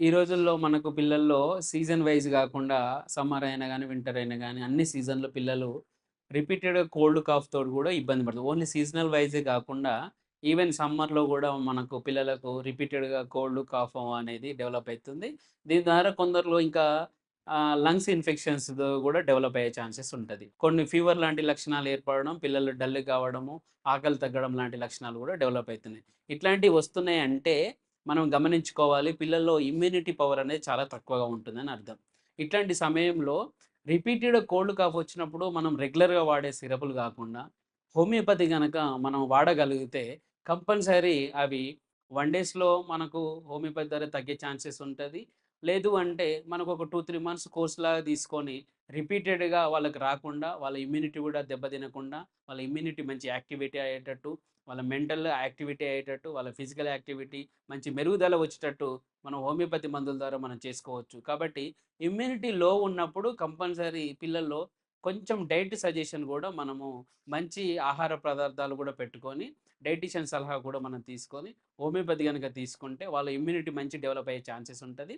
ఈ రోజుల్లో మనకు పిల్లల్లో సీజన్ వైస్ గాకుండా సమ్మర్ అయినా గానీ, వింటర్ అయినా గానీ అన్ని సీజన్‌లో పిల్లలు రిపీటెడ్‌గా కోల్డ్, కాఫ్ తోటి గూడా ఇబ్బంది పడతారు. ఓన్లీ సీజనల్ వైజే గాకుండా ఈవెన్ సమ్మర్‌లో గూడా మనకు పిల్లలకు రిపీటెడ్‌గా కోల్డ్, కాఫ్ అనేది డెవలప్ అయితుంది. దీని ద్వారా కొందరిలో ఇంకా లంగ్స్ ఇన్ఫెక్షన్స్‌తో గూడా డెవలప్ అయ్యే ఛాన్సెస్ ఉంటది. కొన్ని ఫీవర్ లాంటి లక్షణాలు ఏర్పడడం, పిల్లలు డల్ కావడము, ఆకలి తగ్గడం లాంటి లక్షణాలు గూడా డెవలప్ అయితున్నాయి. ఇట్లాంటివి వస్తున్నాయంటే మనం గమనించుకోవాలి. పిల్లల్లో ఇమ్యూనిటీ పవర్ అనేది చాలా తక్కువగా ఉంటుందని అర్థం. ఇట్లాంటి సమయంలో రిపీటెడ్ కోల్డ్, కాఫ్ వచ్చినప్పుడు మనం రెగ్యులర్‌గా వాడే సిరపులు గాకుండా, హోమియోపతి గనక మనం వాడగలిగితే కంపల్సరీ అవి 1 డేస్‌లో మనకు హోమియోపతి ద్వారా తగ్గే ఛాన్సెస్ ఉంటది. లేదు అంటే మనకొక 2, 3 మంత్స్ కోర్స్‌లాగా తీసుకొని రిపీటెడ్‌గా వాళ్ళకి రాకుండా, వాళ్ళ ఇమ్యూనిటీ గూడా దెబ్బతినకుండా, వాళ్ళ ఇమ్యూనిటీ మంచి యాక్టివిటీ అయ్యేటట్టు, వాళ్ళ మెంటల్ యాక్టివిటీ అయ్యేటట్టు, వాళ్ళ ఫిజికల్ యాక్టివిటీ మంచి మెరుగుదల వచ్చేటట్టు మనం హోమియోపతి మందుల ద్వారా మనం చేసుకోవచ్చు. కాబట్టి ఇమ్యూనిటీ లో ఉన్నప్పుడు కంపల్సరీ పిల్లల్లో కొంచెం డైట్ సజెషన్ గూడా మనము మంచి ఆహార పదార్థాలు గూడా పెట్టుకొని, డైటీషియన్ సలహా కూడా మనం తీసుకొని, హోమియోపతి గనుక తీసుకుంటే వాళ్ళ ఇమ్యూనిటీ మంచి డెవలప్ అయ్యే ఛాన్సెస్ ఉంటది.